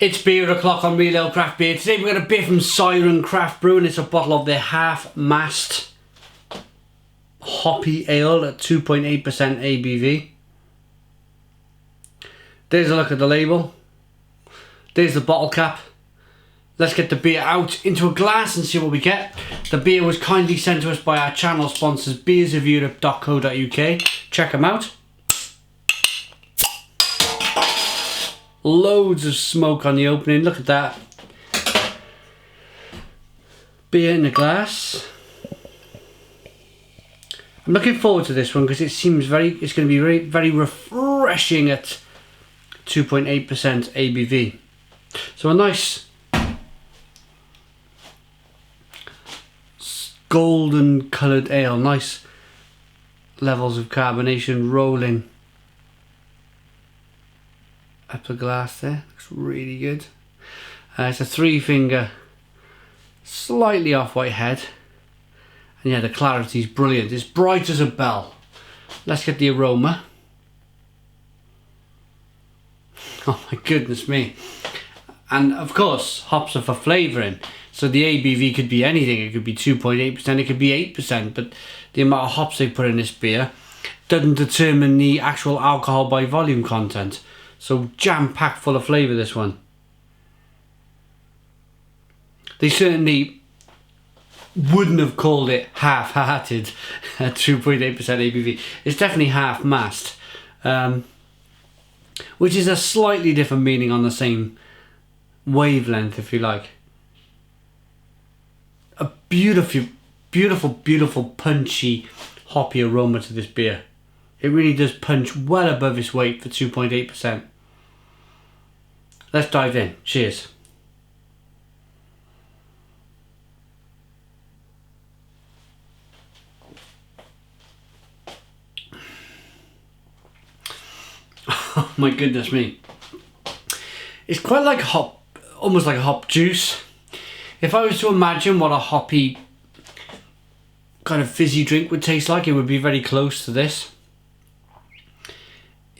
It's beer o'clock on Real Ale Craft Beer. Today we've got a beer from Siren Craft Brew, and it's a bottle of their half mast hoppy ale at 2.8% ABV. There's a look at the label. There's the bottle cap. Let's get the beer out into a glass and see what we get. The beer was kindly sent to us by our channel sponsors, beersofeurope.co.uk. Check them out. Loads of smoke on the opening, look at that. Beer in the glass. I'm looking forward to this one because it seems it's going to be very refreshing at 2.8% ABV. So a nice golden coloured ale, nice levels of carbonation rolling up the glass there, looks really good. It's a 3-finger, slightly off-white head, and yeah, the clarity's brilliant. It's bright as a bell. Let's get the aroma. Oh my goodness me. And of course, hops are for flavouring, so the ABV could be anything. It could be 2.8%, it could be 8%, but the amount of hops they put in this beer doesn't determine the actual alcohol by volume content. So jam-packed full of flavour, this one. They certainly wouldn't have called it half-hearted at 2.8% ABV. It's definitely half-mast, which is a slightly different meaning on the same wavelength, if you like. A beautiful, punchy, hoppy aroma to this beer. It really does punch well above its weight for 2.8%. Let's dive in. Cheers. Oh my goodness me. It's quite like hop, almost like a hop juice. If I was to imagine what a hoppy kind of fizzy drink would taste like, it would be very close to this.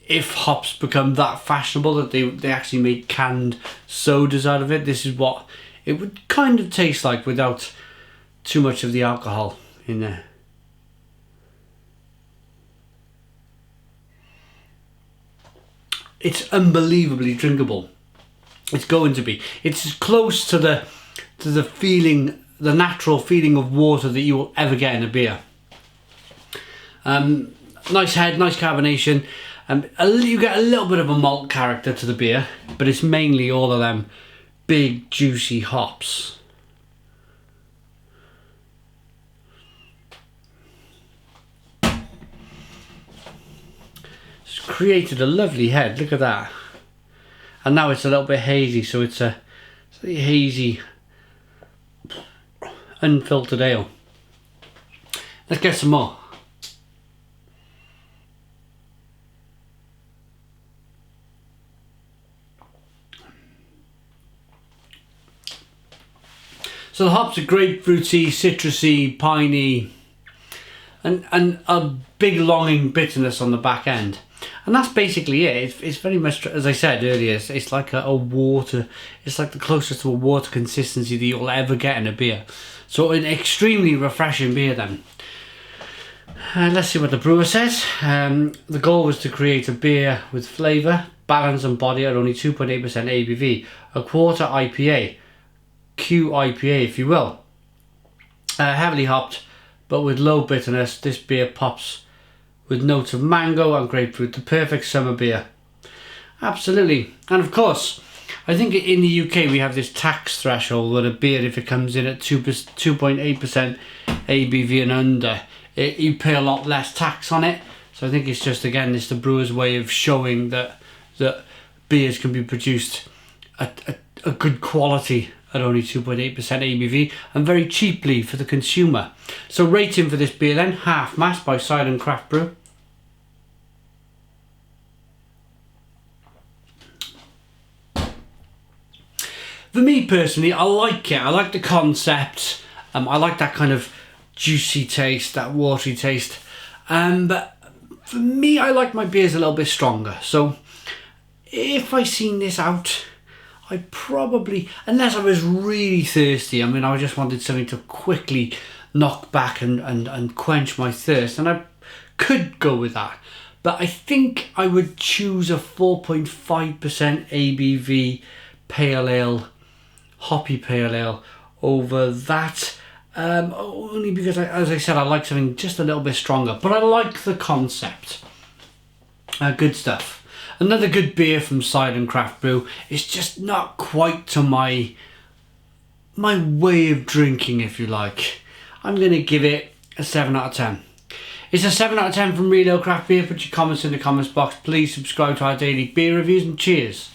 If hops become that fashionable that they actually make canned sodas out of it, this is what it would kind of taste like without too much of the alcohol in there. It's unbelievably drinkable. It's going to be. It's as close to the feeling, the natural feeling of water that you will ever get in a beer. Nice head, nice carbonation. You get a little bit of a malt character to the beer, but it's mainly all of them big juicy hops. It's created a lovely head, look at that. And now it's a little bit hazy, so it's a hazy, unfiltered ale. Let's get some more. So the hops are grapefruity, citrusy, piney, and a big longing bitterness on the back end. And that's basically it. It's very much, as I said earlier, it's like a water, it's like the closest to a water consistency that you'll ever get in a beer. So an extremely refreshing beer then. Let's see what the brewer says. The goal was to create a beer with flavour, balance and body at only 2.8% ABV, a quarter IPA. QIPA, if you will. Heavily hopped, but with low bitterness. This beer pops with notes of mango and grapefruit, the perfect summer beer. Absolutely. And of course, I think in the UK we have this tax threshold that a beer, if it comes in at 2.8% ABV and under, you pay a lot less tax on it. So I think it's just, again, it's the brewer's way of showing that beers can be produced at a good quality at only 2.8% ABV and very cheaply for the consumer. So rating for this beer then, half mast by Siren Craft Brew. For me personally, I like it. I like the concept. I like that kind of juicy taste, that watery taste. But for me, I like my beers a little bit stronger. So if I seen this out, I probably, unless I was really thirsty, I mean, I just wanted something to quickly knock back and quench my thirst, and I could go with that. But I think I would choose a 4.5% ABV pale ale, hoppy pale ale, over that. Only because, as I said, I like something just a little bit stronger. But I like the concept. Good stuff. Another good beer from Siren Craft Brew. It's just not quite to my way of drinking, if you like. I'm going to give it a 7 out of 10. It's a 7 out of 10 from Real Ale Craft Beer. Put your comments in the comments box. Please subscribe to our daily beer reviews, and cheers.